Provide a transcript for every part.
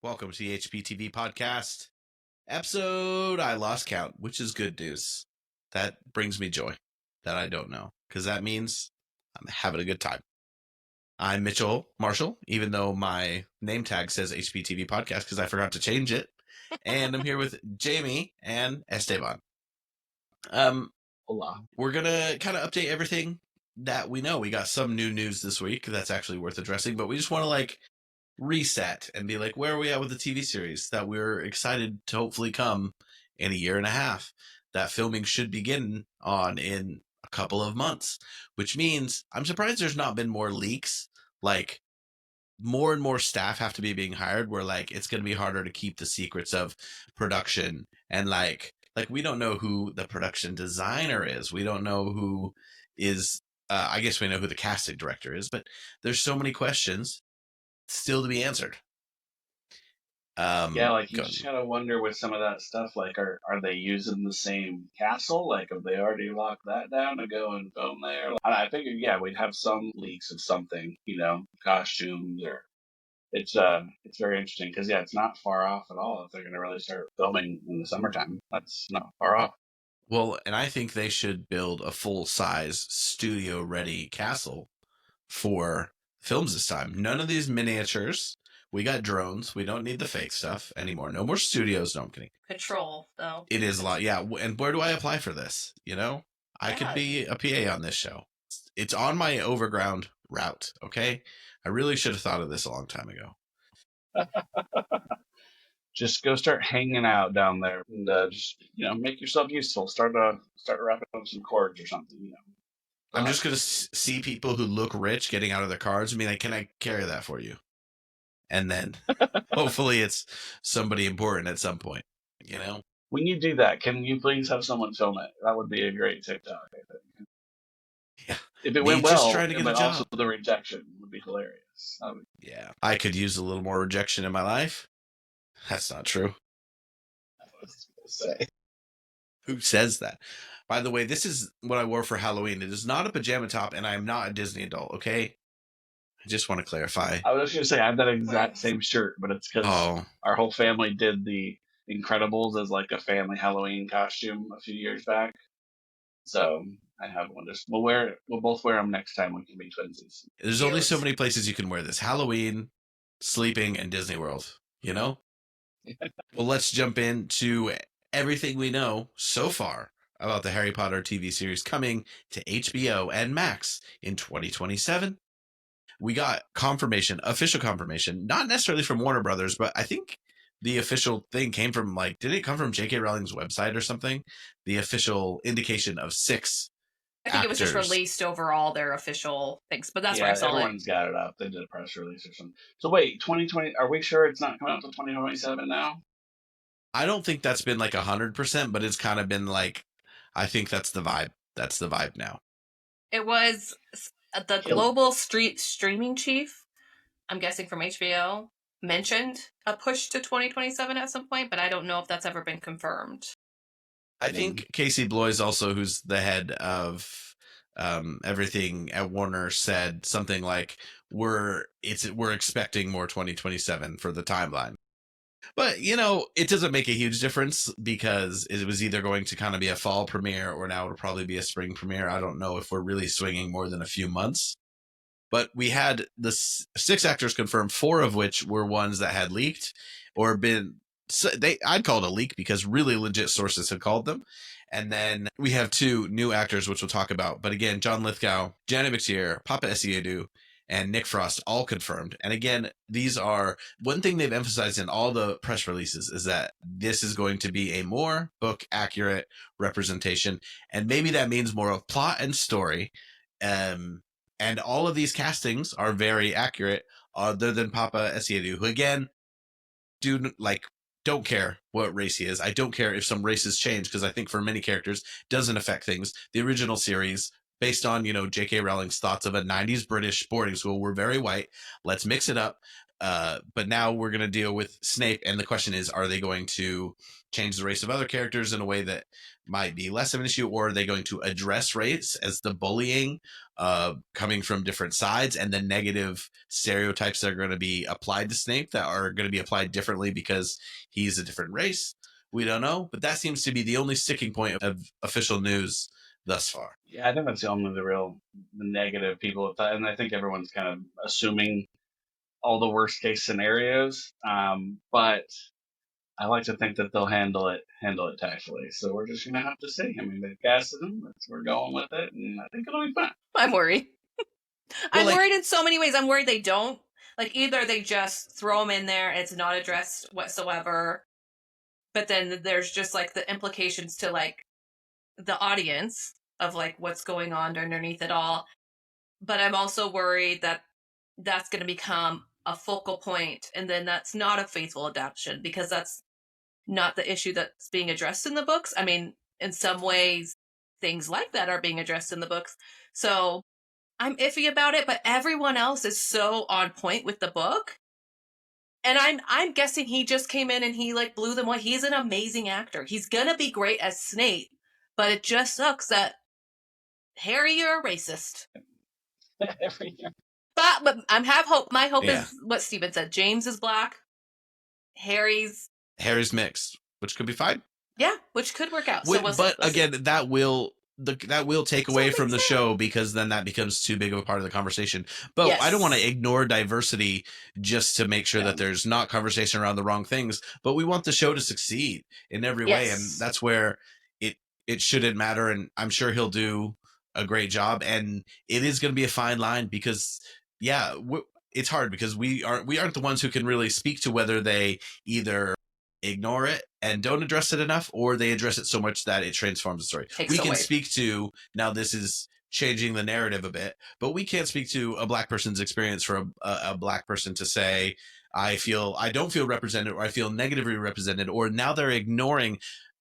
Welcome to the HPTV Podcast episode. I lost count, which is good news. That brings me joy that I don't know, because that means I'm having a good time. I'm Mitchell Marshall, even though my name tag says HPTV Podcast because I forgot to change it. And I'm here with Jamie and Esteban. Hola. We're going to kind of update everything that we know. We got some new news this week that's actually worth addressing, but we just want to reset and be like, where are we at with the TV series that we're excited to hopefully come in a year and a half? That filming should begin on in a couple of months, which means I'm surprised there's not been more leaks. Like, more and more staff have to be being hired where it's going to be harder to keep the secrets of production. And like we don't know who the production designer is. We don't know who is, I guess we know who the casting director is, but there's so many questions still to be answered. You just gotta wonder with some of that stuff, are they using the same castle? Have they already locked that down to go and film there? I figured, we'd have some leaks of something, costumes or it's very interesting because it's not far off at all if they're gonna really start filming in the summertime. That's not far off. Well, and I think they should build a full-size studio-ready castle for films this time. None of these miniatures. We got drones. We don't need the fake stuff anymore. No more studios. No, I'm kidding. Control, though. It is a lot. Yeah. And where do I apply for this? I could be a PA on this show. It's on my overground route. Okay. I really should have thought of this a long time ago. Just go start hanging out down there and just make yourself useful. Start wrapping up some cords or something. I'm just going to see people who look rich getting out of their cars and be like, can I carry that for you? And then hopefully it's somebody important at some point, When you do that, can you please have someone film it? That would be a great TikTok, I think. Yeah. If it went well, just trying to get but a job. Also the rejection would be hilarious. Yeah. I could use a little more rejection in my life. That's not true. I was going to say. Who says that? By the way, this is what I wore for Halloween. It is not a pajama top, and I am not a Disney adult, okay? I just want to clarify. I was just going to say, I have that exact same shirt, but it's because our whole family did the Incredibles as a family Halloween costume a few years back. So I have one. We'll both wear them next time we can be twinsies. There's only so many places you can wear this. Halloween, sleeping, and Disney World, Well, let's jump into everything we know so far about the Harry Potter TV series coming to HBO and Max in 2027. We got official confirmation, not necessarily from Warner Brothers, but I think the official thing came from did it come from J.K. Rowling's website or something? The official indication of 6 I think actors. It was just released over all their official things, but that's where I saw everyone's got it up. They did a press release or something. So wait, 2020, are we sure it's not coming out until 2027 now? I don't think that's been 100%, but it's kind of been I think that's the vibe. That's the vibe now. It was the global streaming chief, I'm guessing from HBO, mentioned a push to 2027 at some point, but I don't know if that's ever been confirmed. I think Casey Bloys, also, who's the head of everything at Warner, said something like, we're expecting more 2027 for the timeline. But, it doesn't make a huge difference because it was either going to kind of be a fall premiere or now it'll probably be a spring premiere. I don't know if we're really swinging more than a few months. But we had the 6 actors confirmed, 4 of which were ones that had leaked or been... I'd call it a leak because really legit sources had called them. And then we have 2 new actors, which we'll talk about. But again, John Lithgow, Janet McTeer, Papa Essiedu, and Nick Frost, all confirmed. And again, these are one thing they've emphasized in all the press releases is that this is going to be a more book accurate representation. And maybe that means more of plot and story. And all of these castings are very accurate other than Papa Essiedu, who again, don't care what race he is. I don't care if some races change because I think for many characters doesn't affect things. The original series, based on, J.K. Rowling's thoughts of a 90s British boarding school, were very white. Let's mix it up. but now we're going to deal with Snape, and the question is, are they going to change the race of other characters in a way that might be less of an issue, or are they going to address race as the bullying coming from different sides and the negative stereotypes that are going to be applied to Snape that are going to be applied differently because he's a different race? We don't know, but that seems to be the only sticking point of official news thus far. Yeah, I think that's only the negative people have thought, and I think everyone's kind of assuming all the worst case scenarios. But I like to think that they'll handle it tactfully. So we're just gonna have to see. I mean, they've casted them. We're going with it, and I think it'll be fun. I'm worried. I'm worried in so many ways. I'm worried they don't. Like, either they just throw them in there and it's not addressed whatsoever, but then there's just like the implications to like the audience of like what's going on underneath it all. But I'm also worried that that's going to become a focal point, and then that's not a faithful adaptation, because that's not the issue that's being addressed in the books. I mean, in some ways, things like that are being addressed in the books. So I'm iffy about it, but everyone else is so on point with the book. And I'm guessing he just came in and he like blew them away. He's an amazing actor. He's gonna be great as Snape, but it just sucks that Harry, you're a racist. But I have hope. My hope is what Steven said. James is black. Harry's mixed, which could be fine. Yeah, which could work out. Again, that will take away from the show, because then that becomes too big of a part of the conversation. But yes. I don't want to ignore diversity just to make sure that there's not conversation around the wrong things. But we want the show to succeed in every way, and that's where it shouldn't matter. And I'm sure he'll do a great job. And it is going to be a fine line, because it's hard, because we aren't the ones who can really speak to whether they either ignore it and don't address it enough, or they address it so much that it transforms the story. We can speak to, now this is changing the narrative a bit, but we can't speak to a black person's experience for a black person to say, I don't feel represented, or I feel negatively represented, or now they're ignoring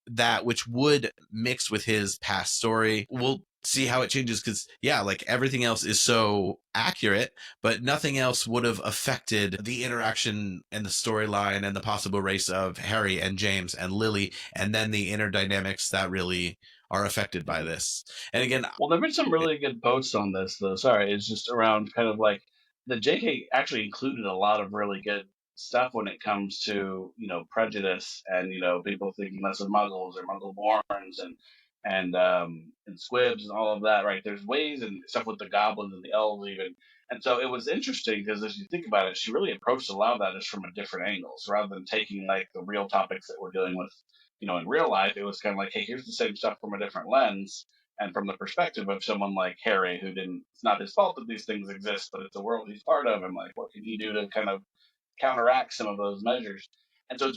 that which would mix with his past story. We'll see how it changes, because like everything else is so accurate, but nothing else would have affected the interaction and the storyline and the possible race of Harry and James and Lily, and then the inner dynamics that really are affected by this. And again, well, there've been some really good posts on this, though. Sorry, it's just around kind of like the JK actually included a lot of really good stuff when it comes to prejudice and people thinking less of Muggles or Muggle-borns and squibs and all of that, right? There's ways and stuff with the goblins and the elves even. And so it was interesting, because as you think about it, she really approached a lot of that just from a different angle. So rather than taking like the real topics that we're dealing with, in real life, it was kind of like, hey, here's the same stuff from a different lens and from the perspective of someone like Harry, who it's not his fault that these things exist, but it's a world he's part of. And like, what can he do to kind of counteract some of those measures? And so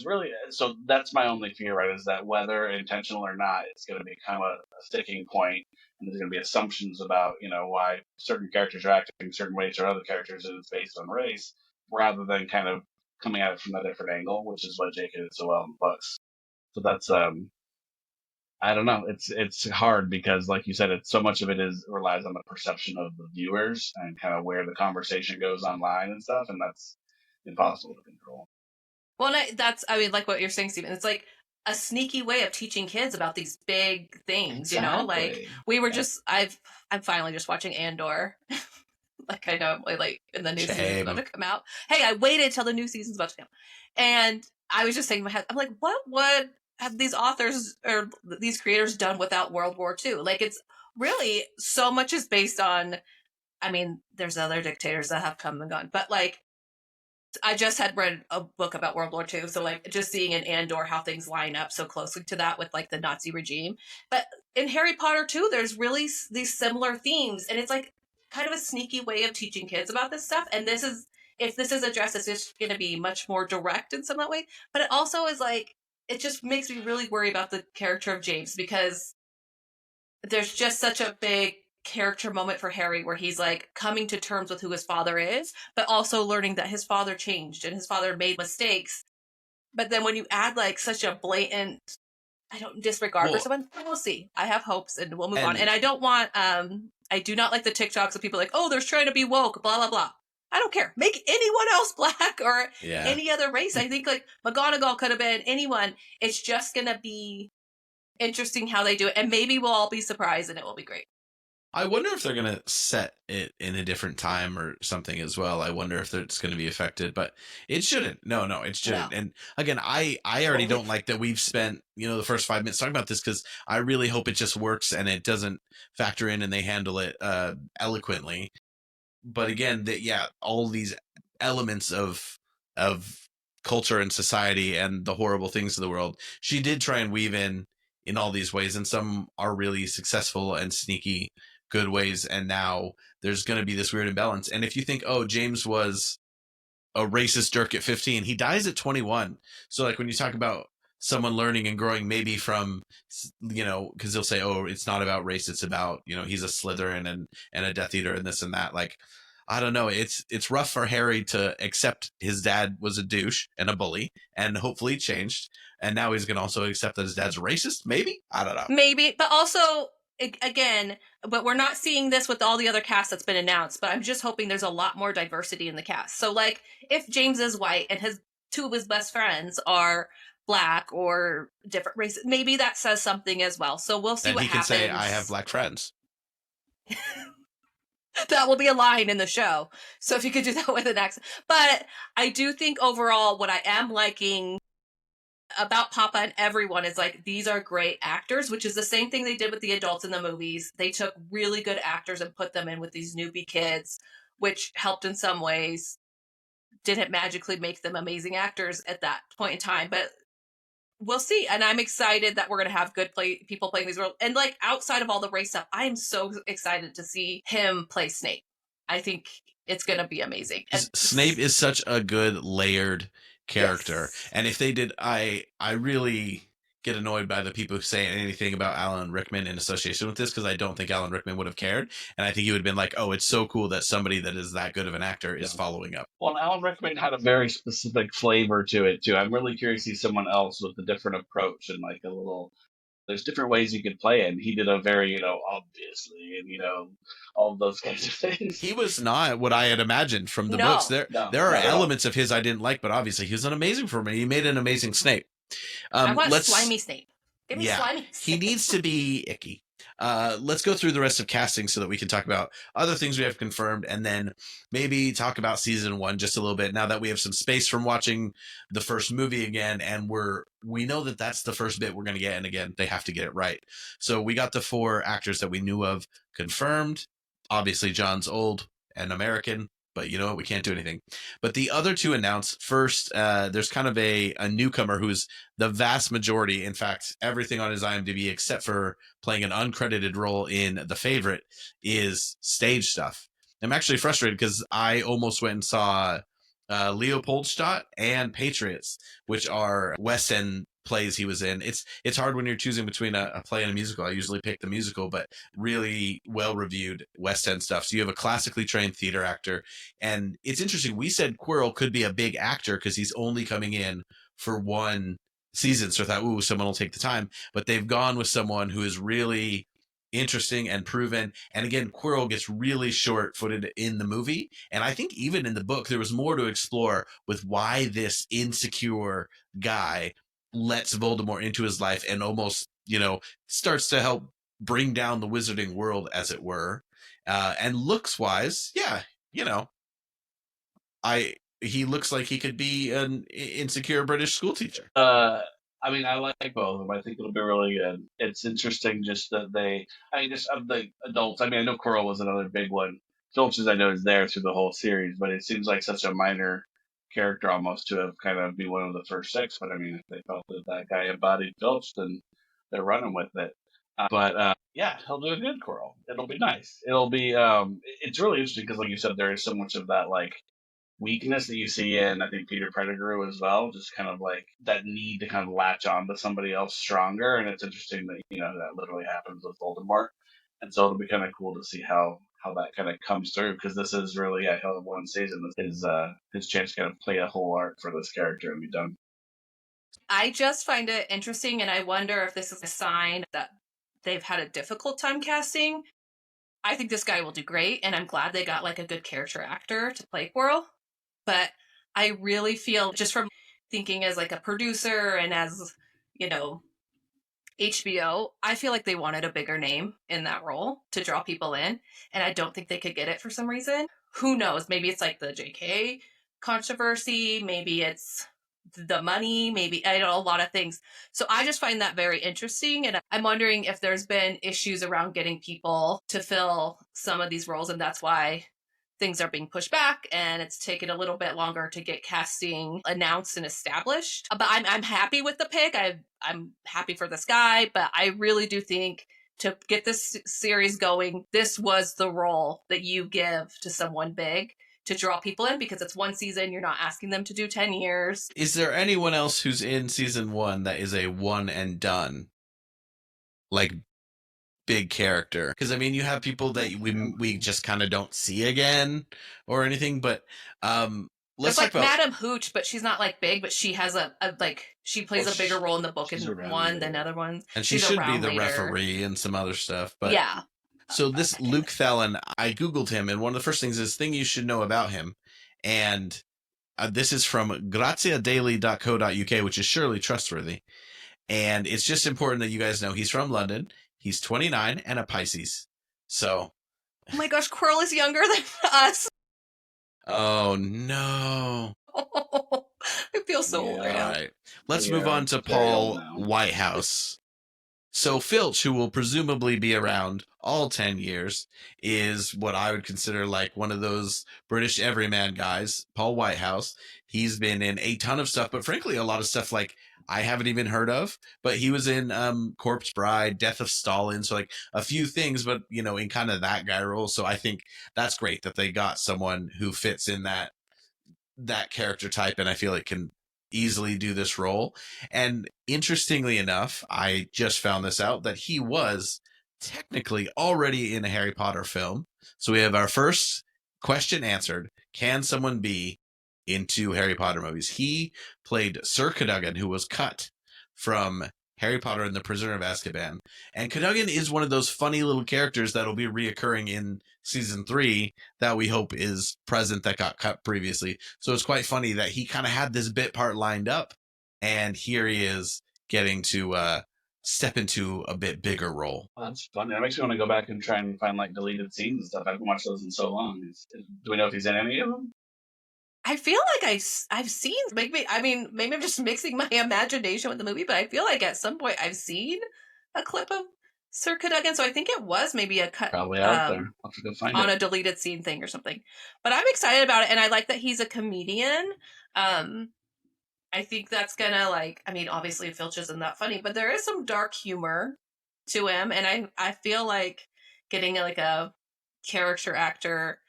so that's my only fear, right, is that whether intentional or not, it's going to become a sticking point, and there's going to be assumptions about, why certain characters are acting certain ways or other characters, and it's based on race, rather than kind of coming at it from a different angle, which is what J.K. did so well in the books. So that's, I don't know. It's hard, because, like you said, so much of it relies on the perception of the viewers and kind of where the conversation goes online and stuff, and that's impossible to control. Well, like what you're saying, Stephen, it's like a sneaky way of teaching kids about these big things, like we were I'm finally just watching Andor. Like, I know, like, and the new season's about to come out. Hey, I waited till the new season's about to come. And I was just saying in my head, I'm like, what would have these authors or these creators done without World War II? Like, it's really, so much is based on, I mean, there's other dictators that have come and gone, but like, I just had read a book about World War II, so like just seeing in Andor how things line up so closely to that with like the Nazi regime. But in Harry Potter too, there's really these similar themes, and it's like kind of a sneaky way of teaching kids about this stuff. And if this is addressed, it's just going to be much more direct in some way. But it also is like, it just makes me really worry about the character of James, because there's just such a big character moment for Harry where he's like coming to terms with who his father is, but also learning that his father changed and his father made mistakes. But then when you add like such a blatant, I don't disregard for someone, we'll see. I have hopes, and we'll move on. And I don't want, I do not like the TikToks of people like, oh, they're trying to be woke, blah, blah, blah. I don't care. Make anyone else black or any other race. I think like McGonagall could have been anyone. It's just going to be interesting how they do it. And maybe we'll all be surprised and it will be great. I wonder if they're going to set it in a different time or something as well. I wonder if it's going to be affected, but it shouldn't. No, it shouldn't. No. And again, I already don't like that we've spent, the first 5 minutes talking about this, because I really hope it just works and it doesn't factor in and they handle it eloquently. But again, all these elements of culture and society and the horrible things of the world, she did try and weave in all these ways, and some are really successful and sneaky good ways. And now there's going to be this weird imbalance. And if you think, James was a racist jerk at 15, he dies at 21. So like when you talk about someone learning and growing, maybe from, because they'll say, it's not about race, it's about, he's a Slytherin and a Death Eater and this and that. Like, I don't know. It's rough for Harry to accept his dad was a douche and a bully, and hopefully changed. And now he's going to also accept that his dad's racist. Maybe, I don't know. Maybe, but also again, but we're not seeing this with all the other cast that's been announced. But I'm just hoping there's a lot more diversity in the cast. So like, if James is white and two of his best friends are black or different races, maybe that says something as well. So we'll see what happens. And he can say, I have black friends. That will be a line in the show. So if you could do that with an accent. But I do think overall what I am liking about Papa and everyone is like, these are great actors, which is the same thing they did with the adults in the movies. They took really good actors and put them in with these newbie kids, which helped in some ways. Didn't magically make them amazing actors at that point in time, but we'll see. And I'm excited that we're going to have good people playing these roles. And like outside of all the race stuff, I am so excited to see him play Snape. I think it's going to be amazing. And Snape is such a good layered character. Yes. And if they did, I really get annoyed by the people who say anything about Alan Rickman in association with this, because I don't think Alan Rickman would have cared. And I think he would have been like, it's so cool that somebody that is that good of an actor is following up. Well, Alan Rickman had a very specific flavor to it, too. I'm really curious to see someone else with a different approach and like there's different ways you could play it. And he did a very, obviously, and, all of those kinds of things. He was not what I had imagined from the books. There are elements of his I didn't like, but obviously he was an amazing for me. He made an amazing Snape. I want slimy Snape. Give me slimy Snape. He needs to be icky. Let's go through the rest of casting so that we can talk about other things we have confirmed, and then maybe talk about season 1 just a little bit now that we have some space from watching the first movie again, and we know that that's the first bit we're going to get, and again, they have to get it right. So we got the 4 actors that we knew of confirmed. Obviously, John's old and American, but you know what? We can't do anything. But the other 2 announced first. There's kind of a newcomer who's the vast majority, in fact, everything on his IMDb except for playing an uncredited role in The Favorite is stage stuff. I'm actually frustrated because I almost went and saw Leopoldstadt and Patriots, which are West End plays he was in. It's hard when you're choosing between a play and a musical. I usually pick the musical, but really well-reviewed West End stuff. So you have a classically trained theater actor. And it's interesting. We said Quirrell could be a big actor because he's only coming in for 1 season. So I thought, someone will take the time. But they've gone with someone who is really interesting and proven. And again, Quirrell gets really short-footed in the movie. And I think even in the book, there was more to explore with why this insecure guy lets Voldemort into his life and almost, starts to help bring down the wizarding world, as it were. And looks-wise, he looks like he could be an insecure British school teacher. I mean, I like both of them. I think it'll be really good. It's interesting just that just of the adults. I mean, I know Quirrell was another big one. Filch, as I know, is there through the whole series, but it seems like such a minor character almost to have kind of be one of the first 6. But I mean, if they felt that guy embodied Filch, then they're running with it. But he'll do a good Quirrell. It'll be nice. It'll be. It's really interesting because, like you said, there is so much of that weakness that you see in, I think, Peter Pettigrew as well, just kind of like that need to kind of latch on to somebody else stronger. And it's interesting that, that literally happens with Voldemort. And so it'll be kind of cool to see how that kind of comes through, because this is really, how 1 season is his chance to kind of play a whole arc for this character and be done. I just find it interesting, and I wonder if this is a sign that they've had a difficult time casting. I think this guy will do great, and I'm glad they got like a good character actor to play Quirrell. But I really feel, just from thinking as like a producer and as, you know, HBO, I feel like they wanted a bigger name in that role to draw people in, and I don't think they could get it for some reason. Who knows? Maybe it's like the JK controversy, maybe it's the money, maybe, I don't know, a lot of things. So I just find that very interesting, and I'm wondering if there's been issues around getting people to fill some of these roles, and that's why things are being pushed back and it's taken a little bit longer to get casting announced and established. But I'm happy with the pick. I'm happy for this guy, but I really do think to get this series going, this was the role that you give to someone big to draw people in, because it's one season. You're not asking them to do 10 years. Is there anyone else who's in season 1 that is a one and done, like, big character? Because I mean, you have people that we just kind of don't see again or anything, but let's There's like talk about Madam Hooch, but she's not like big, but she has a like, she plays a bigger role in the book in one than other ones. And she should be the referee and some other stuff. But yeah. So this Luke Thelen, I Googled him, and one of the first things is thing you should know about him. And this is from graziadaily.co.uk, which is surely trustworthy. And it's just important that you guys know he's from London. He's 29 and a Pisces. So. Oh my gosh, Quirrell is younger than us. Oh, no. I feel so old right now. All right. Let's move on to Paul Whitehouse. So Filch, who will presumably be around all 10 years, is what I would consider like one of those British everyman guys. Paul Whitehouse. He's been in a ton of stuff, but frankly, a lot of stuff like I haven't even heard of. But he was in Corpse Bride, Death of Stalin, so like a few things, but you know, in kind of that guy role. So I think that's great that they got someone who fits in that character type, and I feel it can easily do this role. And interestingly enough, I just found this out that he was technically already in a Harry Potter film. So we have our first question answered. Can someone be into Harry Potter movies? He played Sir Cadogan, who was cut from Harry Potter and the Prisoner of Azkaban. And Cadogan is one of those funny little characters that'll be reoccurring in season 3 that we hope is present that got cut previously. So it's quite funny that he kind of had this bit part lined up, and here he is getting to step into a bit bigger role. Well, that's funny. That makes me want to go back and try and find like deleted scenes and stuff. I haven't watched those in so long. Do we know if he's in any of them? I feel like I've seen, maybe I'm just mixing my imagination with the movie, but I feel like at some point I've seen a clip of Sir Cadogan, so I think it was maybe a cut probably out there. I'll have to go find on it. A deleted scene thing or something. But I'm excited about it, and I like that he's a comedian. I think that's gonna, like, I mean, obviously Filch isn't that funny, but there is some dark humor to him, and I feel like getting like a character actor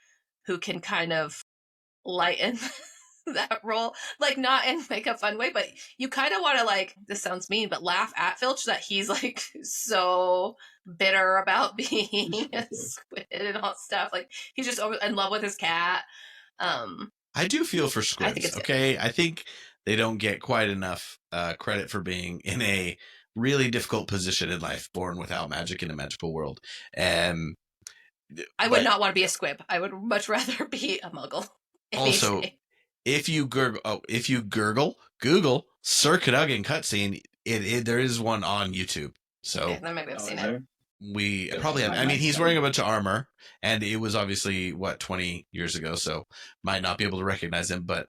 who can kind of lighten that role, like not in like a fun way, but you kind of want to, like, this sounds mean, but laugh at Filch that he's like so bitter about being a squid and all stuff. Like he's just in love with his cat. I do feel for squids. I think they don't get quite enough credit for being in a really difficult position in life, born without magic in a magical world. I would not want to be a squib. I would much rather be a muggle. Also, if you Google Sir Cadogan cutscene, there is one on YouTube. So okay, then maybe I've seen it. We probably have. I mean, he's wearing a bunch of armor, and it was obviously 20 years ago, so might not be able to recognize him. But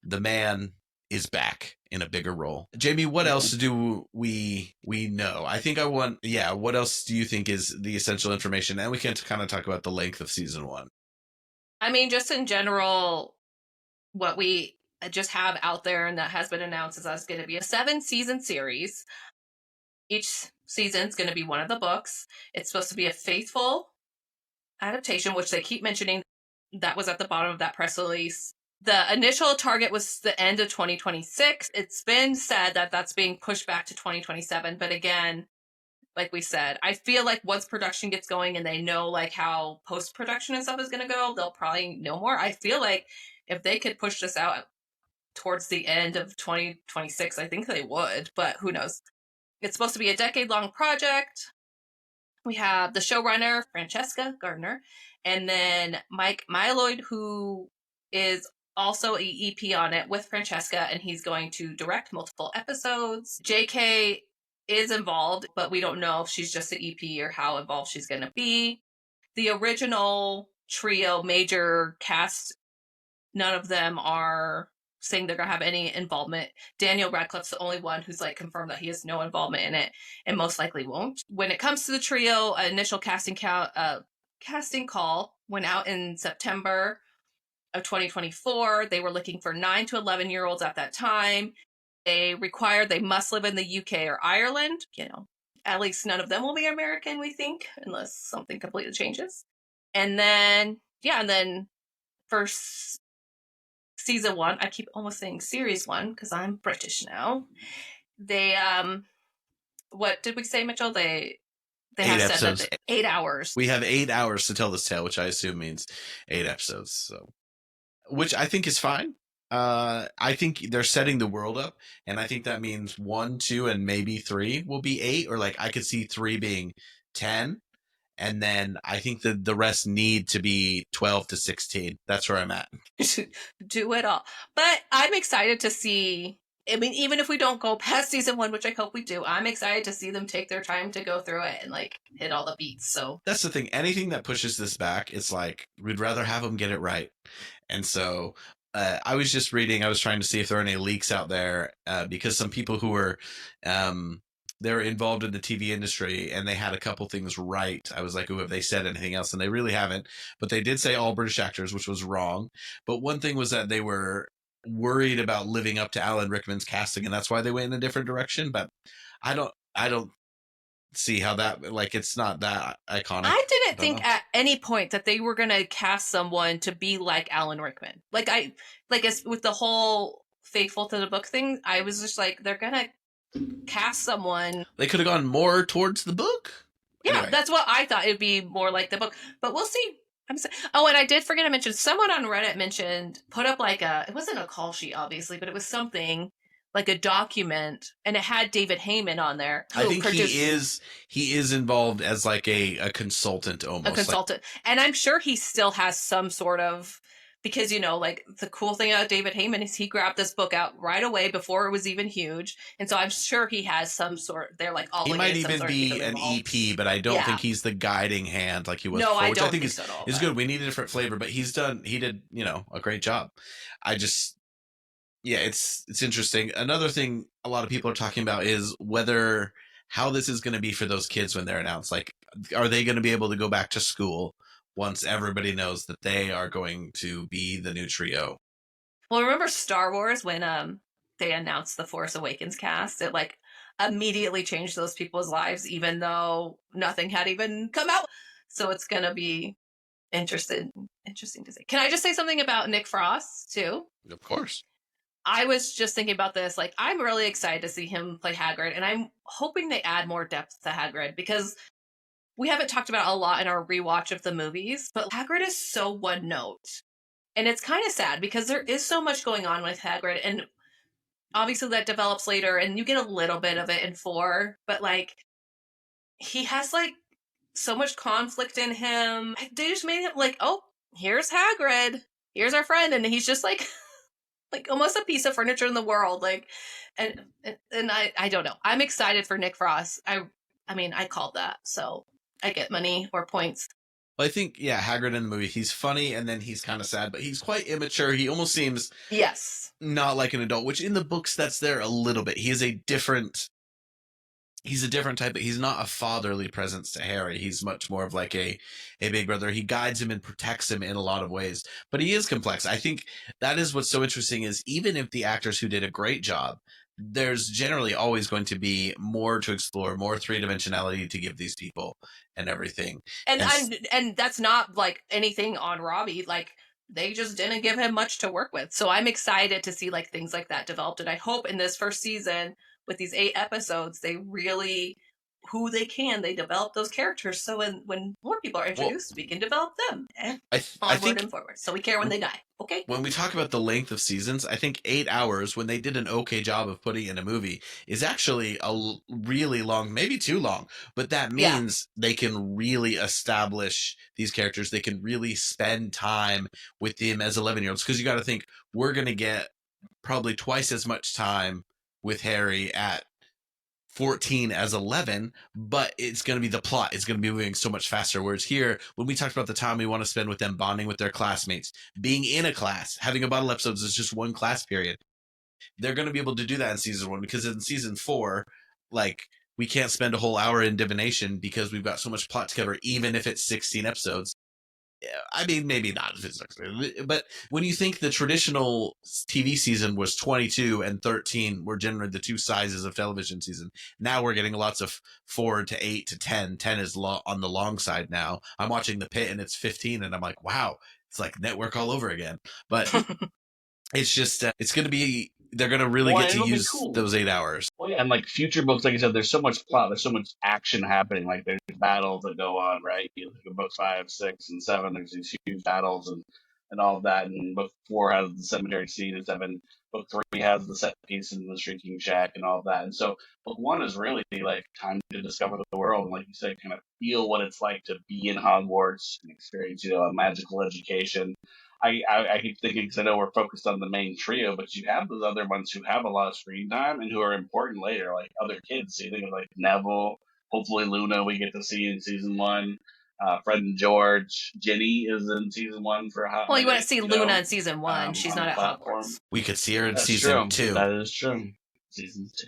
the man is back in a bigger role. Jamie, what else do we know? I think what else do you think is the essential information? And we can kind of talk about the length of season 1. I mean, just in general, what we just have out there and that has been announced is that's going to be a 7-season series. Each season's going to be one of the books. It's supposed to be a faithful adaptation, which they keep mentioning. That was at the bottom of that press release. The initial target was the end of 2026. It's been said that that's being pushed back to 2027. But again, like we said, I feel like once production gets going and they know like how post-production and stuff is going to go, they'll probably know more. I feel like if they could push this out towards the end of 2026, I think they would, but who knows? It's supposed to be a decade-long project. We have the showrunner, Francesca Gardner, and then Mike Mylod, who is also a EP on it with Francesca, and he's going to direct multiple episodes. JK is involved, but we don't know if she's just an EP or how involved she's going to be. The original trio major cast, none of them are saying they're going to have any involvement. Daniel Radcliffe's the only one who's like confirmed that he has no involvement in it and most likely won't. When it comes to the trio, initial casting call went out in September of 2024. They were looking for 9 to 11-year-olds at that time. They must live in the UK or Ireland. You know, at least none of them will be American, we think, unless something completely changes. And then, for season 1, I keep almost saying series 1 because I'm British now. They, what did we say, Mitchell? They 8 have episodes. said that 8 hours. We have 8 hours to tell this tale, which I assume means 8 episodes. So, which I think is fine. I think they're setting the world up, and I think that means 1, 2, and maybe 3 will be 8, or like I could see 3 being 10. And then I think that the rest need to be 12 to 16. That's where I'm at. Do it all. But I'm excited to see, I mean, even if we don't go past season 1, which I hope we do, I'm excited to see them take their time to go through it and like hit all the beats. So that's the thing. Anything that pushes this back, it's like, we'd rather have them get it right. And so I was just reading, I was trying to see if there are any leaks out there because some people who were, they're involved in the TV industry and they had a couple things right. I was like, oh, have they said anything else? And they really haven't. But they did say all British actors, which was wrong. But one thing was that they were worried about living up to Alan Rickman's casting, and that's why they went in a different direction. But I don't see how that, like, it's not that iconic. I didn't think at any point that they were going to cast someone to be like Alan Rickman. As with the whole faithful to the book thing, I was just like, they're going to cast someone. They could have gone more towards the book. Yeah, Anyway. That's what I thought. It'd be more like the book, but we'll see. Oh, and I did forget to mention, someone on Reddit put up like it wasn't a call sheet, obviously, but it was something like a document, and it had David Heyman on there. I think he is involved as like a consultant almost. A consultant. And I'm sure he still has some sort of, because, you know, like the cool thing about David Heyman is he grabbed this book out right away before it was even huge. And so I'm sure he has some sort, they're like all. He might even be an EP, but I don't think he's the guiding hand like he was before, which I think is good. We need a different flavor, but he did, you know, a great job. It's interesting. Another thing a lot of people are talking about is how this is going to be for those kids when they're announced. Like, are they going to be able to go back to school once everybody knows that they are going to be the new trio? Well, remember Star Wars when they announced the Force Awakens cast? It like immediately changed those people's lives, even though nothing had even come out. So it's going to be interesting to see. Can I just say something about Nick Frost too? Of course. I was just thinking about this. Like, I'm really excited to see him play Hagrid, and I'm hoping they add more depth to Hagrid because we haven't talked about it a lot in our rewatch of the movies, but Hagrid is so one note. And it's kind of sad because there is so much going on with Hagrid, and obviously that develops later, and you get a little bit of it in 4, but like, he has like so much conflict in him. They just made him like, oh, here's Hagrid. Here's our friend. And he's just like, like almost a piece of furniture in the world. Like, and I don't know. I'm excited for Nick Frost. I mean, I called that, so I get money or points. Well, I think, Hagrid in the movie, he's funny and then he's kind of sad, but he's quite immature. He almost seems not like an adult, which in the books that's there a little bit. He's a different type, but he's not a fatherly presence to Harry. He's much more of like a big brother. He guides him and protects him in a lot of ways, but he is complex. I think that is what's so interesting is even if the actors who did a great job, there's generally always going to be more to explore, more three-dimensionality to give these people and everything. And that's not like anything on Robbie. Like, they just didn't give him much to work with. So I'm excited to see like things like that developed. And I hope in this first season with these 8 episodes, they really, they develop those characters. So when more people are introduced, we can develop them and onward and forward. So we care when they die. Okay. okay. When we talk about the length of seasons, I think 8 hours, when they did an okay job of putting in a movie, is actually really long, maybe too long. But that means they can really establish these characters. They can really spend time with them as 11-year-olds. Because you got to think, we're going to get probably twice as much time with Harry at 14 as 11, but it's going to be the plot. It's going to be moving so much faster. Whereas here, when we talked about the time we want to spend with them, bonding with their classmates, being in a class, having a bottle episodes is just one class period. They're going to be able to do that in season 1, because in season 4, like, we can't spend a whole hour in divination because we've got so much plot to cover, even if it's 16 episodes. I mean, maybe not, but when you think the traditional TV season was 22 and 13 were generally the two sizes of television season, now we're getting lots of 4 to 8 to 10. 10 is on the long side now. I'm watching The Pit and it's 15, and I'm like, wow, it's like network all over again. But it's just, it's going to be, they're going to really get to use those 8 hours. Well, yeah, and like future books, like I said, there's so much plot, there's so much action happening. Like there's battles that go on, right? You look at book 5, 6, and 7. There's these huge battles and all of that. And book 4 has the cemetery scene, and 7. Book 3 has the set piece in the Shrieking Shack and all of that. And so book 1 is really like time to discover the world, and like you said, kind of feel what it's like to be in Hogwarts and experience, a magical education. I keep thinking, because I know we're focused on the main trio, but you have those other ones who have a lot of screen time and who are important later, like other kids. So you think of like Neville, hopefully Luna we get to see in season 1. Fred and George, Ginny is in season 1 for a hot Well, you minute, want to see Luna in season 1. She's not at Hogwarts. We could see her in That's season true. 2. That is true. Season 2.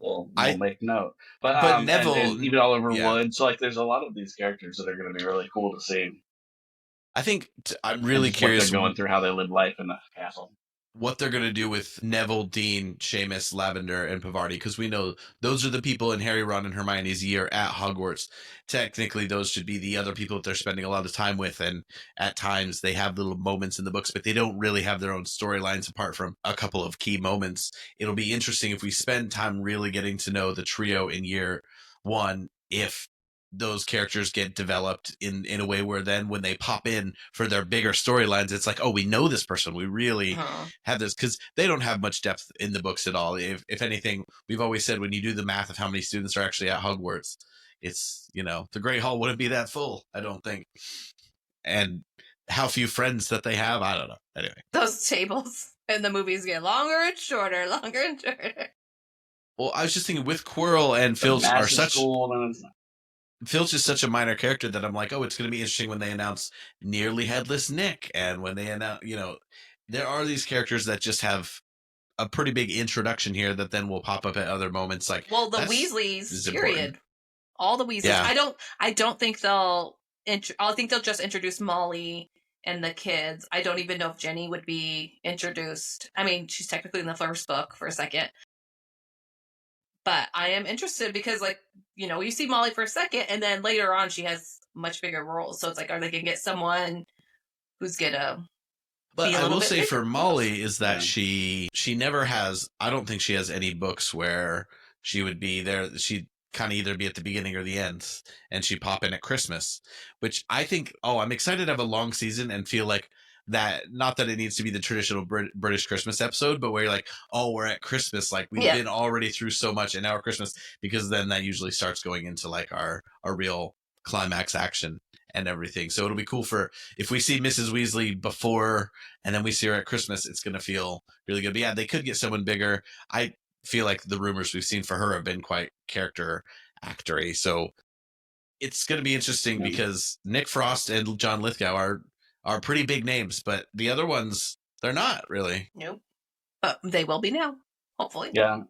We'll make note. But Neville, and even Oliver Wood. So like, there's a lot of these characters that are going to be really cool to see. I think I'm really curious what they're going through, how they live life in the castle. What they're going to do with Neville, Dean, Seamus, Lavender, and Pavarti, because we know those are the people in Harry, Ron, and Hermione's year at Hogwarts. Technically, those should be the other people that they're spending a lot of time with, and at times they have little moments in the books, but they don't really have their own storylines apart from a couple of key moments. It'll be interesting if we spend time really getting to know the trio in year 1, if those characters get developed in a way where then when they pop in for their bigger storylines, it's like, oh, we know this person. We really have this, because they don't have much depth in the books at all. If anything, we've always said when you do the math of how many students are actually at Hogwarts, it's, the Great Hall wouldn't be that full, I don't think. And how few friends that they have, I don't know. Anyway. Those tables and the movies get longer and shorter, longer and shorter. Well, I was just thinking with Quirrell and Filch are such... Filch is such a minor character that I'm like, oh, it's going to be interesting when they announce Nearly Headless Nick. And when they announce, there are these characters that just have a pretty big introduction here that then will pop up at other moments. Like, well, the Weasleys, period. Important. All the Weasleys. Yeah. I don't think they'll, I think they'll just introduce Molly and the kids. I don't even know if Jenny would be introduced. I mean, she's technically in the first book for a second. But I am interested because, like, you see Molly for a second, and then later on she has much bigger roles. So it's like, are they going to get someone who's going to... But I will say for Molly is that she never has... I don't think she has any books where she would be there. She'd kind of either be at the beginning or the end, and she'd pop in at Christmas, which I think... Oh, I'm excited to have a long season and feel like that, not that it needs to be the traditional British Christmas episode, but where you're like, oh, we're at Christmas, like we've been already through so much, and now we're Christmas, because then that usually starts going into like our real climax action and everything. So it'll be cool if we see Mrs. Weasley before and then we see her at Christmas, it's going to feel really good. But yeah, they could get someone bigger. I feel like the rumors we've seen for her have been quite character actory, so it's going to be interesting because Nick Frost and John Lithgow are pretty big names, but the other ones, they're not really. Nope. But they will be now, hopefully. Yeah.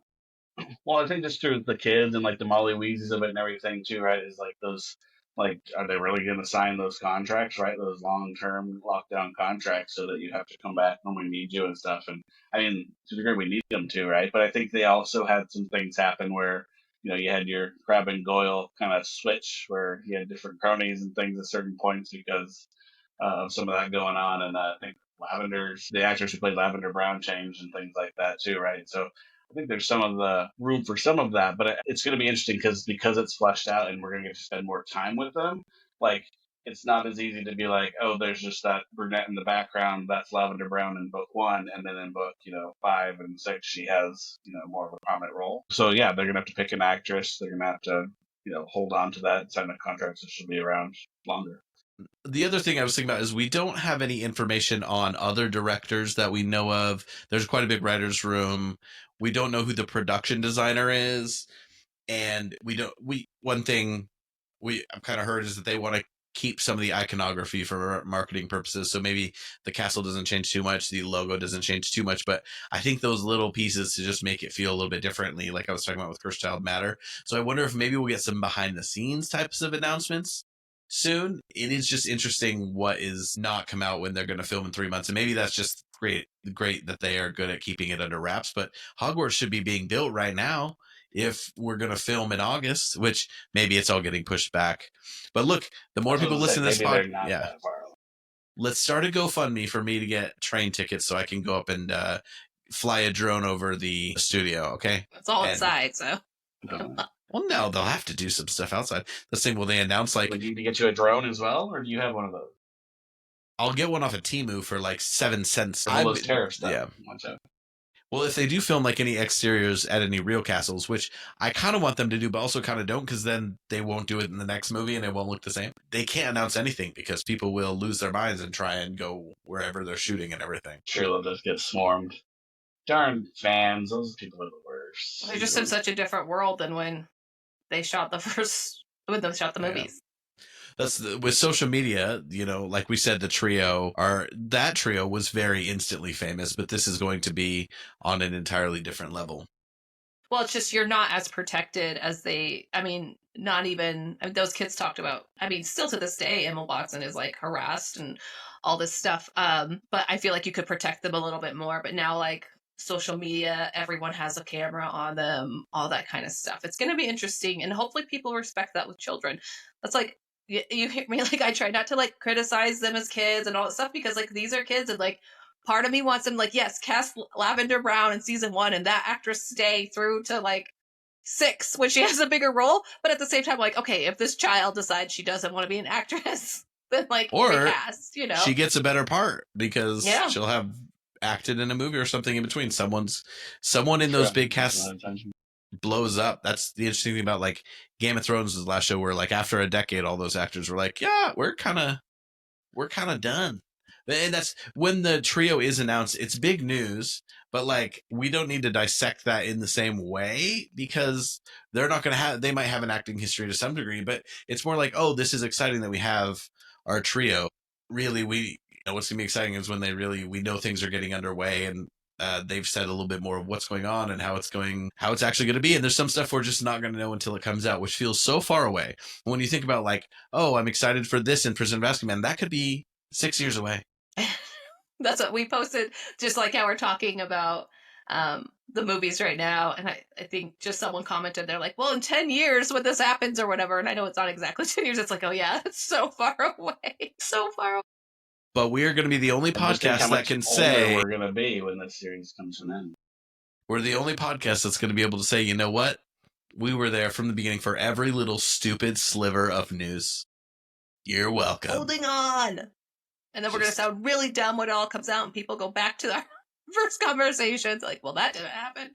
Well, I think just through the kids and like the Molly Weasleys of it and everything too, right? Is like those, like, are they really going to sign those contracts, right? Those long-term lockdown contracts, so that you have to come back when we need you and stuff. And I mean, to the degree we need them to, right? But I think they also had some things happen where, you had your Crabbe and Goyle kind of switch where you had different cronies and things at certain points because of some of that going on. And I think the actress who played Lavender Brown changed and things like that too, right? So I think there's some of the room for some of that, but it's going to be interesting because it's fleshed out and we're going to get to spend more time with them. Like, it's not as easy to be like, oh, there's just that brunette in the background, that's Lavender Brown in book 1, and then in book 5 and 6 she has more of a prominent role. So yeah, they're gonna have to pick an actress. They're gonna have to hold on to that, sign a contract so she'll be around longer. The other thing I was thinking about is we don't have any information on other directors that we know of. There's quite a big writer's room. We don't know who the production designer is. And one thing I've kind of heard is that they want to keep some of the iconography for marketing purposes. So maybe the castle doesn't change too much. The logo doesn't change too much, but I think those little pieces to just make it feel a little bit differently, like I was talking about with Cursed Child, matter. So I wonder if maybe we'll get some behind the scenes types of announcements soon. It is just interesting what is not come out when they're going to film in 3 months. And maybe that's just great that they are good at keeping it under wraps, but Hogwarts should be being built right now if we're going to film in August, which maybe it's all getting pushed back. But look, the more people listen to this podcast, let's start a GoFundMe for me to get train tickets so I can go up and fly a drone over the studio, okay? It's all outside, so. Well, no, they'll have to do some stuff outside. The same, will they announce like... Would you need to get you a drone as well, or do you have one of those? I'll get one off of Temu for like 7 cents. All those tariff stuff. Yeah. Well, if they do film like any exteriors at any real castles, which I kind of want them to do, but also kind of don't, because then they won't do it in the next movie and it won't look the same. They can't announce anything because people will lose their minds and try and go wherever they're shooting and everything. Sure, they'll just get swarmed. Darn fans, those people are the worst. They're just in such a different world than when they shot the movies. That's with social media, like we said, that trio was very instantly famous, but this is going to be on an entirely different level. Well, it's just you're not as protected as those kids talked about. Still to this day, Emma Watson is like harassed and all this stuff. But I feel like you could protect them a little bit more. But now, like social media, everyone has a camera on them, all that kind of stuff. It's going to be interesting, and hopefully people respect that with children. That's like, you hear me, like I try not to like criticize them as kids and all that stuff, because like these are kids, and like part of me wants them, like, yes, cast Lavender Brown in season 1 and that actress stay through to like 6 when she has a bigger role. But at the same time, like, okay, if this child decides she doesn't want to be an actress, then like recast, she gets a better part because she'll have acted in a movie or something in between. Someone in those big casts blows up. That's the interesting thing about like Game of Thrones was the last show where like after a decade all those actors were like, yeah, we're kind of done. And that's when the trio is announced. It's big news, but like we don't need to dissect that in the same way, because they're not going to have, they might have an acting history to some degree, but it's more like, oh, this is exciting that we have our trio. Really, what's going to be exciting is when we know things are getting underway and they've said a little bit more of what's going on and how it's actually going to be. And there's some stuff we're just not going to know until it comes out, which feels so far away. When you think about like, oh, I'm excited for this in Prison of Azkaban, that could be 6 years away. That's what we posted, just like how we're talking about the movies right now. And I think just someone commented, they're like, well, in 10 years when this happens or whatever. And I know it's not exactly 10 years. It's like, oh yeah, it's so far away. So far away. But we are going to be the only podcast that can say we're going to be when this series comes to an end. We're the only podcast that's going to be able to say, you know what? We were there from the beginning for every little stupid sliver of news. You're welcome. Holding on. And then we're going to sound really dumb when it all comes out and people go back to our first conversations. Like, well, that didn't happen.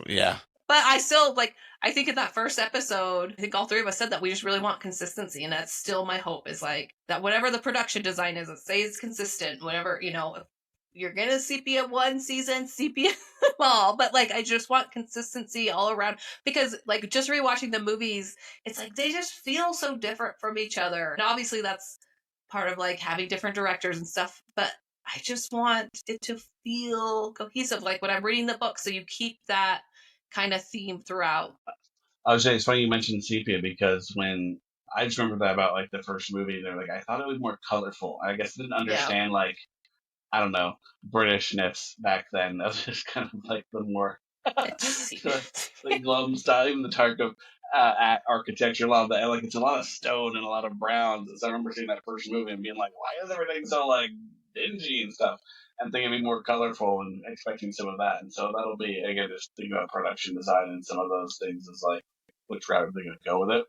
Yeah. But I still, I think in that first episode, I think all three of us said that we just really want consistency. And that's still my hope, is like that whatever the production design is, it stays consistent. Whatever, if you're going to sepia one season, sepia them all. But I just want consistency all around, because just rewatching the movies, it's like they just feel so different from each other. And obviously that's part of having different directors and stuff. But I just want it to feel cohesive, like when I'm reading the book. So you keep that kind of theme throughout. I was saying, it's funny you mentioned sepia, because when I just remember that about the first movie, they're like, I thought it was more colorful. I guess I didn't understand I don't know, Britishness back then. That was just kind of the more the glum style, even the Tarkov architecture, a lot of that, it's a lot of stone and a lot of browns. So I remember seeing that first movie and being like, why is everything so dingy and stuff? And thinking it'd be more colorful and expecting some of that. And so that'll be, again, just thinking about production design and some of those things is which route are they going to go with it?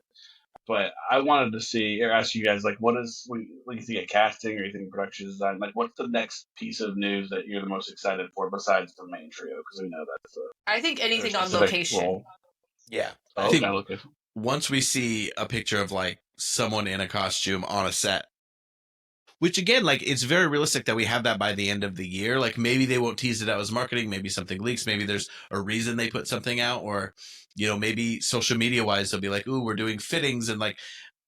But I wanted to see or ask you guys, like, what you think of casting or you think production design? Like, what's the next piece of news that you're the most excited for besides the main trio? Because we know that's I think their anything on specific location. role. Yeah. Oh, I think okay. once we see a picture of like someone in a costume on a set, which again, like it's very realistic that we have that by the end of the year. Like maybe they won't tease it out as marketing, maybe something leaks, maybe there's a reason they put something out, or maybe social media wise they'll be like, ooh, we're doing fittings, and like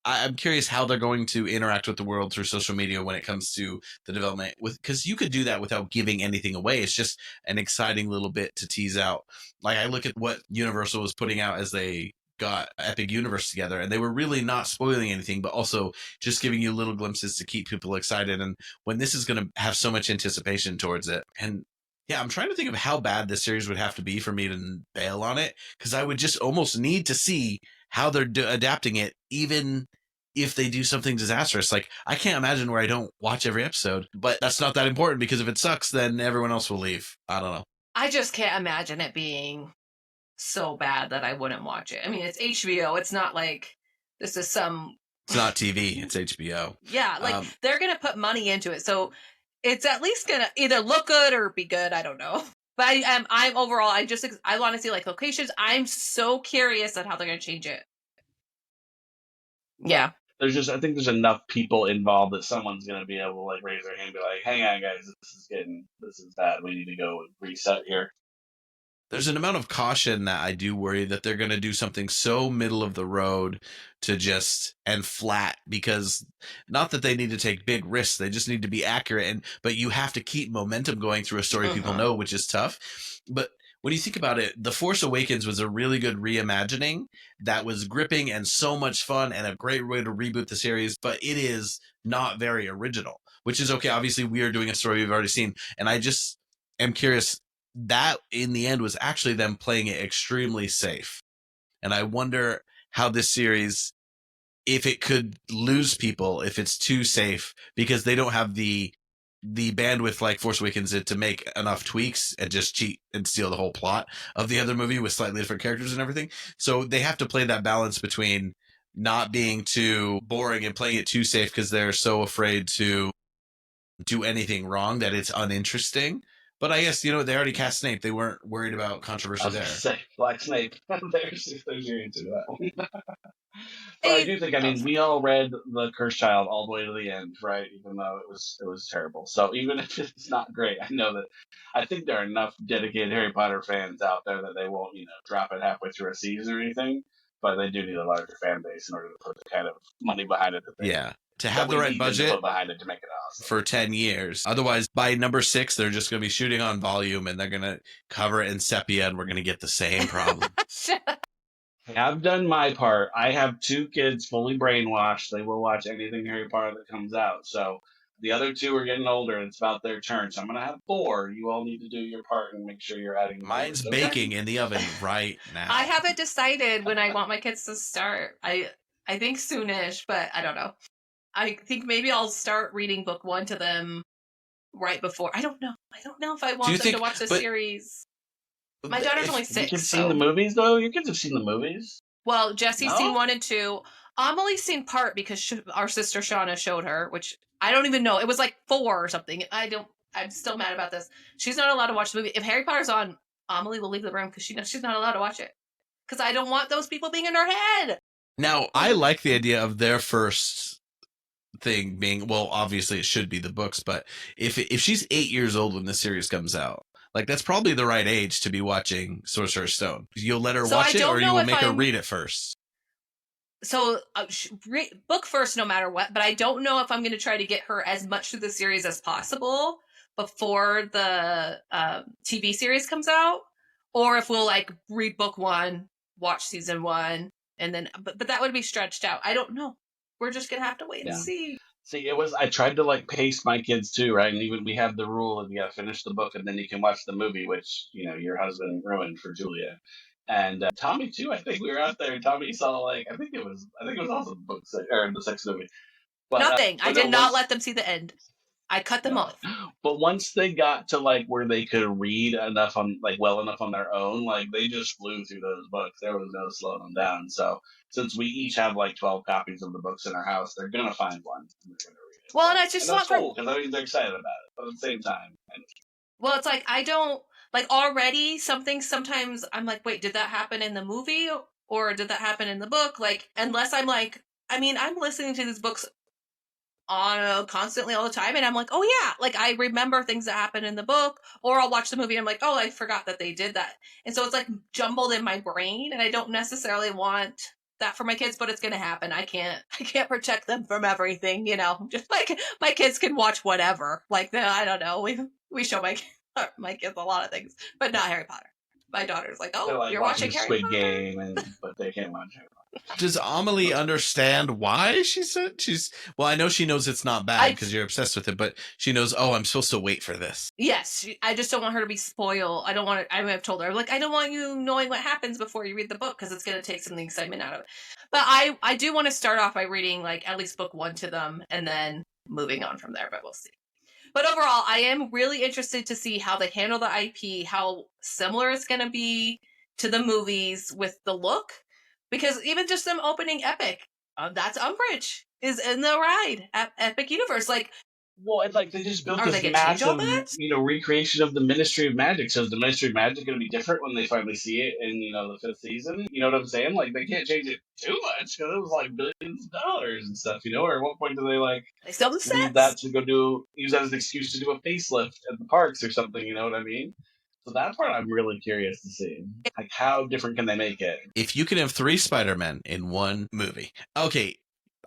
I'm curious how they're going to interact with the world through social media when it comes to the development, because you could do that without giving anything away. It's just an exciting little bit to tease out. Like I look at what Universal was putting out as they got Epic Universe together, and they were really not spoiling anything, but also just giving you little glimpses to keep people excited. And when this is going to have so much anticipation towards it, and yeah, I'm trying to think of how bad this series would have to be for me to bail on it, because I would just almost need to see how they're adapting it, even if they do something disastrous. Like I can't imagine where I don't watch every episode, but that's not that important, because if it sucks, then everyone else will leave. I don't know. I just can't imagine it being so bad that I wouldn't watch it. I mean, it's HBO. It's not like this is some... It's not TV. It's HBO. Yeah, like they're going to put money into it. So it's at least going to either look good or be good. I don't know. But I'm overall, I want to see like locations. I'm so curious on how they're going to change it. Yeah. I think there's enough people involved that someone's going to be able to like raise their hand and be like, hang on guys, this is bad. We need to go reset here. There's an amount of caution that I do worry that they're going to do something so middle of the road and flat, because not that they need to take big risks. They just need to be accurate. But you have to keep momentum going through a story people know, which is tough. But when you think about it, The Force Awakens was a really good reimagining that was gripping and so much fun and a great way to reboot the series, but it is not very original, which is okay. Obviously, we are doing a story we've already seen, and I just am curious that in the end was actually them playing it extremely safe. And I wonder how this series, if it could lose people if it's too safe, because they don't have the bandwidth like Force Awakens did to make enough tweaks and just cheat and steal the whole plot of the other movie with slightly different characters and everything. So they have to play that balance between not being too boring and playing it too safe because they're so afraid to do anything wrong that it's uninteresting. But I guess, they already cast Snape. They weren't worried about controversy there. Say, Black Snape. there's your answer to that one. But I do think, we all read The Cursed Child all the way to the end, right? Even though it was terrible. So even if it's not great, I think there are enough dedicated Harry Potter fans out there that they won't, drop it halfway through a season or anything. But they do need a larger fan base in order to put the kind of money behind it. To have the right budget behind it to make it awesome for 10 years. Otherwise, by number 6, they're just going to be shooting on volume and they're going to cover it in sepia, and we're going to get the same problem. I've done my part. I have 2 kids fully brainwashed. They will watch anything Harry Potter that comes out. So the other 2 are getting older, and it's about their turn. So I'm going to have 4. You all need to do your part and make sure you're adding. Mine's baking in the oven right now. I haven't decided when I want my kids to start. I think soonish, but I don't know. I think maybe I'll start reading book 1 to them right before. I don't know. I don't know if I want them to watch the series. My daughter's only 6. You've seen the movies, though? Your kids have seen the movies? Well, Jesse's seen 1 and 2. Amelie's seen part because our sister Shauna showed her, which I don't even know. It was like 4 or something. I'm still mad about this. She's not allowed to watch the movie. If Harry Potter's on, Amelie will leave the room because she knows she's not allowed to watch it. Because I don't want those people being in her head. Now, I like the idea of their first thing being, well, obviously it should be the books, but if she's 8 years old when the series comes out, like that's probably the right age to be watching Sorcerer's Stone. You'll let her watch it, or you will make her read it first. So book first no matter what, but I don't know if I'm going to try to get her as much through the series as possible before the TV series comes out, or if we'll like read book 1, watch season 1, and then but that would be stretched out. I don't know. We're just going to have to wait and see. See, I tried to like pace my kids too, right? And even we have the rule of you got to finish the book and then you can watch the movie, which, your husband ruined for Julia. And Tommy too, I think we were out there and Tommy saw I think it was also the book or the sex movie. But, Nothing. I did not let them see the end. I cut them off. But once they got to like where they could read enough on like well enough on their own, like they just flew through those books. There was no slowing them down. So since we each have like 12 copies of the books in our house, they're gonna find one and they're gonna read it. Well, and I just that's cool because I mean they're excited about it, but at the same time, well, it's like I don't like already something. Sometimes I'm like, wait, did that happen in the movie or did that happen in the book? Like, unless I'm like, I mean, I'm listening to these books on constantly all the time, and I'm like, oh yeah, like I remember things that happened in the book, or I'll watch the movie and I'm like, oh, I forgot that they did that, and so it's like jumbled in my brain, and I don't necessarily want that for my kids, but it's gonna happen. I can't protect them from everything, you know. Just like my kids can watch whatever. Like I don't know, we show my kids a lot of things, but not Harry Potter. My daughter's like, oh, like you're watching Harry Squid Potter? Game, but they can't watch Harry Potter. Does Amelie understand why she said she's... Well, I know she knows it's not bad because you're obsessed with it, but she knows, oh, I'm supposed to wait for this. Yes. I just don't want her to be spoiled. I don't want to... I've told her, like, I don't want you knowing what happens before you read the book because it's going to take some of the excitement out of it. But I do want to start off by reading, like, at least book 1 to them and then moving on from there, but we'll see. But overall, I am really interested to see how they handle the IP, how similar it's going to be to the movies with the look. Because even just them opening Epic, that's Umbridge, is in the ride at Epic Universe. Like, well, it's like they just built this massive, recreation of the Ministry of Magic. So is the Ministry of Magic going to be different when they finally see it in, the 5th season? You know what I'm saying? Like, they can't change it too much because it was like billions of dollars and stuff, Or at what point do they still have use that to use that as an excuse to do a facelift at the parks or something? You know what I mean? So that part I'm really curious to see. Like, how different can they make it? If you can have 3 Spider-Men in one movie. Okay,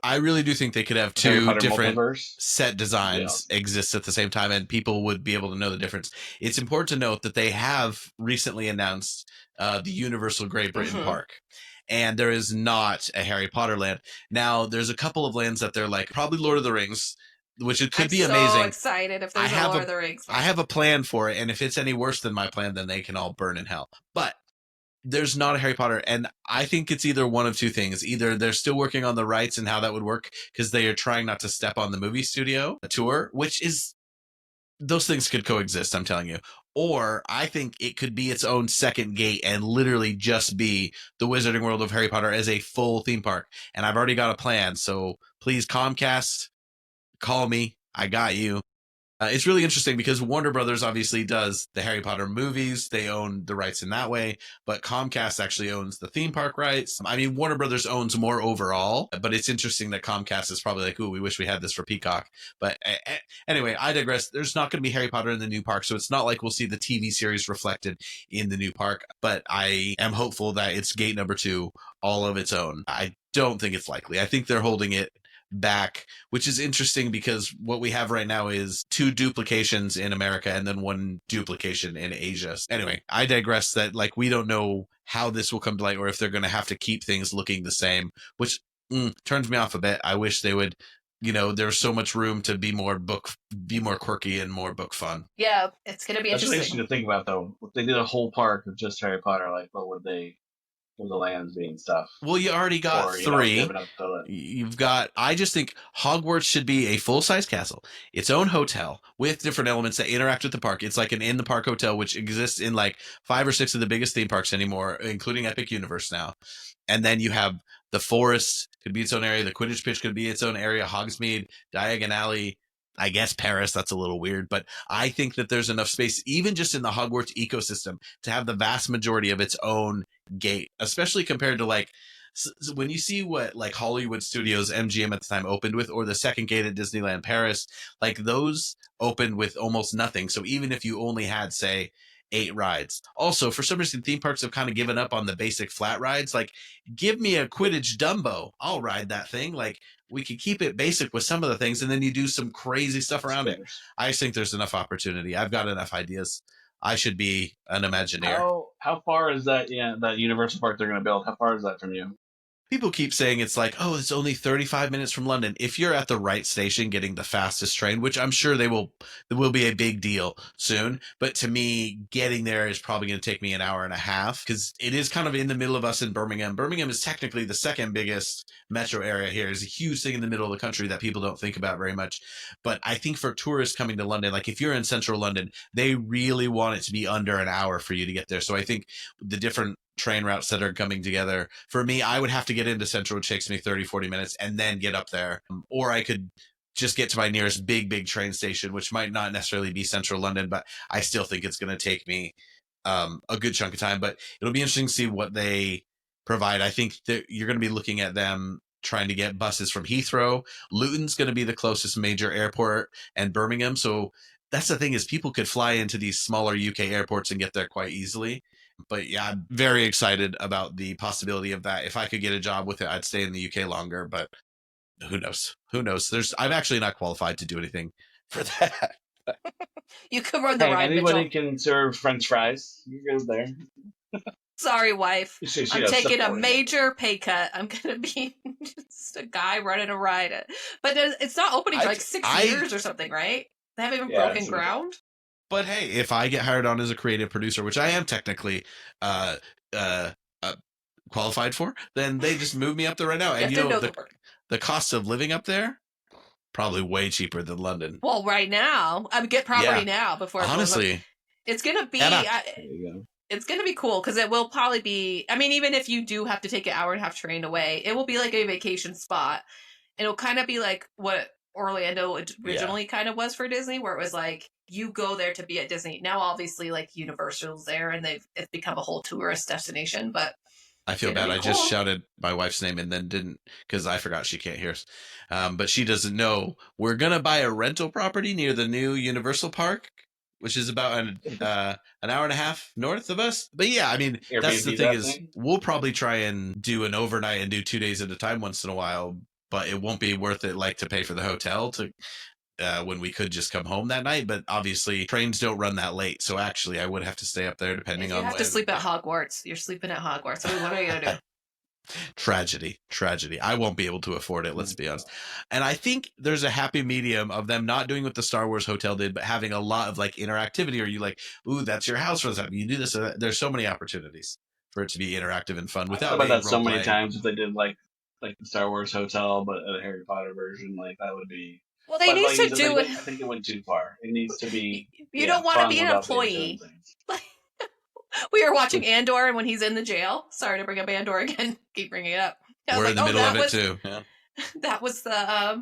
I really do think they could have 2 different set designs exist at the same time, and people would be able to know the difference. It's important to note that they have recently announced the Universal Great Britain Park. And there is not a Harry Potter land. Now, there's a couple of lands that they're like, probably Lord of the Rings, which it could be amazing. I'm so excited if there's a Lord of the Rings. I have a plan for it, and if it's any worse than my plan, then they can all burn in hell. But there's not a Harry Potter, and I think it's either one of 2 things. Either they're still working on the rights and how that would work, because they are trying not to step on the movie studio tour, which is... Those things could coexist, I'm telling you. Or I think it could be its own second gate and literally just be the Wizarding World of Harry Potter as a full theme park. And I've already got a plan, so please, Comcast... call me. I got you. It's really interesting because Warner Brothers obviously does the Harry Potter movies. They own the rights in that way, but Comcast actually owns the theme park rights. I mean, Warner Brothers owns more overall, but it's interesting that Comcast is probably like, ooh, we wish we had this for Peacock. But anyway, I digress. There's not going to be Harry Potter in the new park, so it's not like we'll see the TV series reflected in the new park, but I am hopeful that it's gate number 2, all of its own. I don't think it's likely. I think they're holding it back, which is interesting because what we have right now is 2 duplications in America and then 1 duplication in Asia. Anyway, I digress. That like we don't know how this will come to light or if they're going to have to keep things looking the same, which turns me off a bit. I wish they would. There's so much room to be more quirky and more book fun. Yeah, it's going to be interesting. That's interesting to think about, though. If they did a whole park of just Harry Potter, like what would they? The lands being stuff. Well, you already got 3. You've got... I just think Hogwarts should be a full-size castle, its own hotel with different elements that interact with the park. It's like an in-the-park hotel, which exists in like 5 or 6 of the biggest theme parks anymore, including Epic Universe now. And then you have the forest could be its own area. The Quidditch pitch could be its own area. Hogsmeade, Diagon Alley, I guess Paris, that's a little weird, but I think that there's enough space, even just in the Hogwarts ecosystem, to have the vast majority of its own gate, especially compared to like when you see what like Hollywood Studios MGM at the time opened with, or the second gate at Disneyland Paris, like those opened with almost nothing. So even if you only had, say, 8 rides. Also, for some reason, theme parks have kind of given up on the basic flat rides. Like, give me a Quidditch Dumbo. I'll ride that thing. Like, we could keep it basic with some of the things, and then you do some crazy stuff around it. I just think there's enough opportunity. I've got enough ideas. I should be an Imagineer. How far is that? Yeah, that Universal Park they're going to build. How far is that from you? people keep saying it's like, oh, it's only 35 minutes from London. If you're at the right station getting the fastest train, which I'm sure there will be a big deal soon. But to me, getting there is probably going to take me an hour and a half because it is kind of in the middle of us in Birmingham. Birmingham is technically the second biggest metro area here. It's a huge thing in the middle of the country that people don't think about very much. But I think for tourists coming to London, like if you're in central London, they really want it to be under an hour for you to get there. So I think the different train routes that are coming together, for me, I would have to get into central, which takes me 30-40 minutes, and then get up there. Or I could just get to my nearest big train station, which might not necessarily be central London, but I still think it's going to take me a good chunk of time. But it'll be interesting to see what they provide. I think that you're going to be looking at them trying to get buses from Heathrow. Luton's going to be the closest major airport, and Birmingham. So that's the thing, is people could fly into these smaller UK airports and get there quite easily. But yeah, I'm very excited about the possibility of that. If I could get a job with it, I'd stay in the UK longer, but who knows? I'm actually not qualified to do anything for that. You can run the ride, anybody Mitchell. can serve French fries. You're good there. Sorry, wife. She I'm taking a major pay cut. I'm going to be just a guy running a ride. But it's not opening for like 6 years or something, right? They haven't even broken ground? But hey, if I get hired on as a creative producer, which I am technically qualified for, then they just move me up there right now. And you know the cost of living up there, probably way cheaper than London. Well, right now, I would get property now before. Honestly, it's gonna be. It's gonna be cool because it will probably be. I mean, even if you do have to take an hour and a half train away, it will be like a vacation spot. It'll kind of be like what Orlando originally kind of was for Disney, where it was like you go there to be at Disney. Now, obviously, like Universal's there, and it's become a whole tourist destination. But I feel bad. I just shouted my wife's name and then didn't, because I forgot she can't hear us. But she doesn't know. We're gonna buy a rental property near the new Universal Park, which is about an hour and a half north of us. But yeah, I mean, Airbnb, that's the thing is we'll probably try and do an overnight and do 2 days at a time once in a while. But it won't be worth it, like, to pay for the hotel to when we could just come home that night. But obviously, trains don't run that late. So actually, I would have to stay up there depending on. You have to sleep at Hogwarts. You're sleeping at Hogwarts. I mean, what are you gonna do? Tragedy. I won't be able to afford it. Let's be honest. And I think there's a happy medium of them not doing what the Star Wars hotel did, but having a lot of like interactivity. Or you like, ooh, that's your house for that. You do this. There's so many opportunities for it to be interactive and fun. Without about that so many times, if they did like the Star Wars hotel, but a Harry Potter version, like that would be. Well, they need to do it. I think it went too far. It needs to be. You don't want to be an employee. We were watching Andor, and when he's in the jail, sorry to bring up Andor again, keep bringing it up. We're in the middle of it too. Yeah. That was the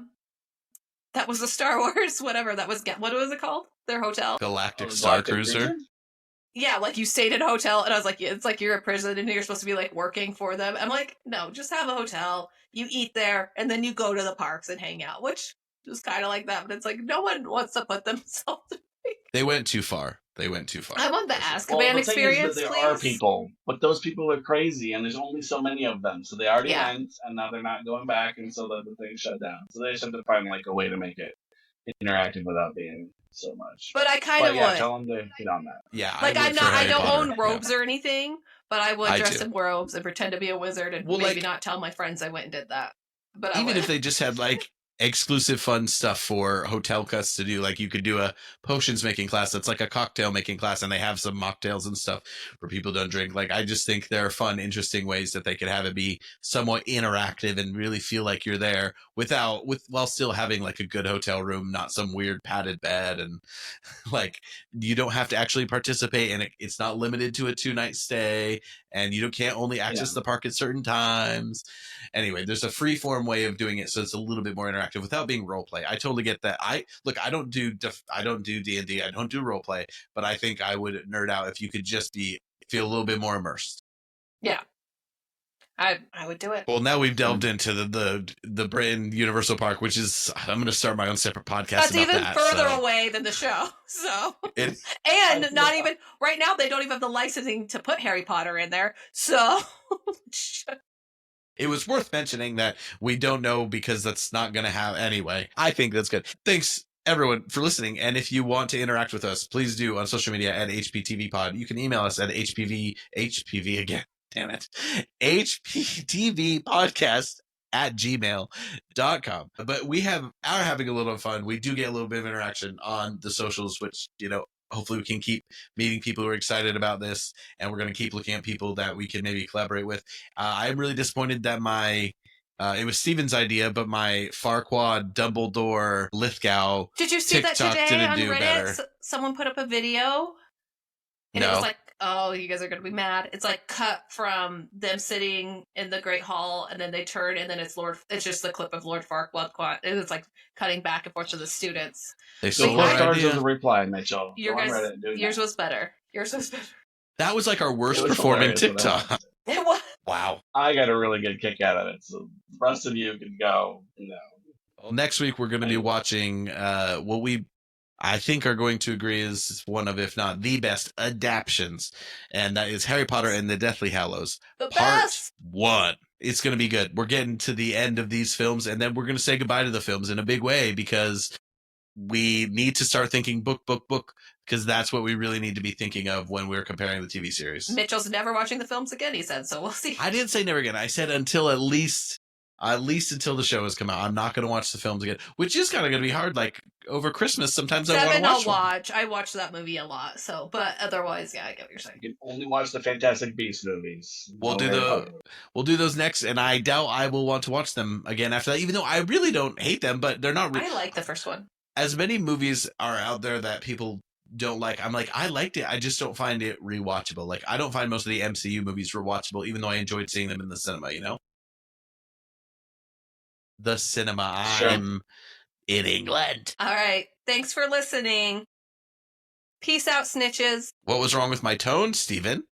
Star Wars, whatever. That was, what was it called? Their hotel? Galactic Star Cruiser. Yeah, like you stayed at a hotel, and I was like, it's like you're a prison, and you're supposed to be like working for them. I'm like, no, just have a hotel. You eat there, and then you go to the parks and hang out, which is kind of like that. But it's like no one wants to put themselves. They went too far. I want the Azkaban experience. There are people, but those people are crazy, and there's only so many of them. So they already went, and now they're not going back, and so the thing shut down. So they just have to find like a way to make it interactive without being so much. But I kind of would tell them to get on that. Yeah, like I don't own robes or anything, but I would dress in robes and pretend to be a wizard, and maybe not tell my friends I went and did that. But even if they just had like exclusive fun stuff for hotel cuts to do, like you could do a potions making class that's like a cocktail making class, and they have some mocktails and stuff for people don't drink. Like I just think there are fun, interesting ways that they could have it be somewhat interactive and really feel like you're there while still having like a good hotel room, not some weird padded bed, and like you don't have to actually participate, and it's not limited to a 2-night stay, and you can't only access the park at certain times. Anyway, there's a free form way of doing it, so it's a little bit more interactive without being role play. I totally get that. I don't do D&D, I don't do role play, but I think I would nerd out if you could just feel a little bit more immersed. Yeah, I would do it. Well, now we've delved into the Britain Universal Park, which is, I'm going to start my own separate podcast. That's even further away than the show. So not even right now. They don't even have the licensing to put Harry Potter in there. So. It was worth mentioning that we don't know because that's not going to have anyway. I think that's good. Thanks, everyone, for listening. And if you want to interact with us, please do on social media at HPTVPod. You can email us at HPV again. damn it, HPTVPodcast@gmail.com. But we are having a little fun. We do get a little bit of interaction on the socials, which, hopefully we can keep meeting people who are excited about this, and we're going to keep looking at people that we can maybe collaborate with. I'm really disappointed that it was Steven's idea, but my Farquaad Dumbledore Lithgow Did you see TikTok that today didn't on do Reddit? better. Someone put up a video, and it was like, oh, you guys are going to be mad. It's like cut from them sitting in the Great Hall, and then they turn, and then it's just the clip of Lord Farquaad. And it's like cutting back and forth to the students. They So what stars was the reply, Mitchell? Yours was better. Yours was better. That was like our worst performing TikTok. It was. Wow. I got a really good kick out of it. So the rest of you can go. Well, next week we're going to be watching what I think are going to agree is one of, if not the best adaptions, and that is Harry Potter and the Deathly Hallows, Part 1. It's going to be good. We're getting to the end of these films, and then we're going to say goodbye to the films in a big way, because we need to start thinking book, because that's what we really need to be thinking of when we're comparing the TV series. Mitchell's never watching the films again, he said, so we'll see. I didn't say never again. I said until at least until the show has come out. I'm not going to watch the films again, which is kind of going to be hard. Like over Christmas, sometimes I want to watch I watch that movie a lot. So, but otherwise, yeah, I get what you're saying. You can only watch the Fantastic Beasts movies. We'll do those next, and I doubt I will want to watch them again after that. Even though I really don't hate them, but they're not. I like the first one. As many movies are out there that people don't like, I'm like, I liked it. I just don't find it rewatchable. Like, I don't find most of the MCU movies rewatchable, even though I enjoyed seeing them in the cinema. The cinema. Sure. I'm in England. All right. Thanks for listening. Peace out, snitches. What was wrong with my tone, Steven?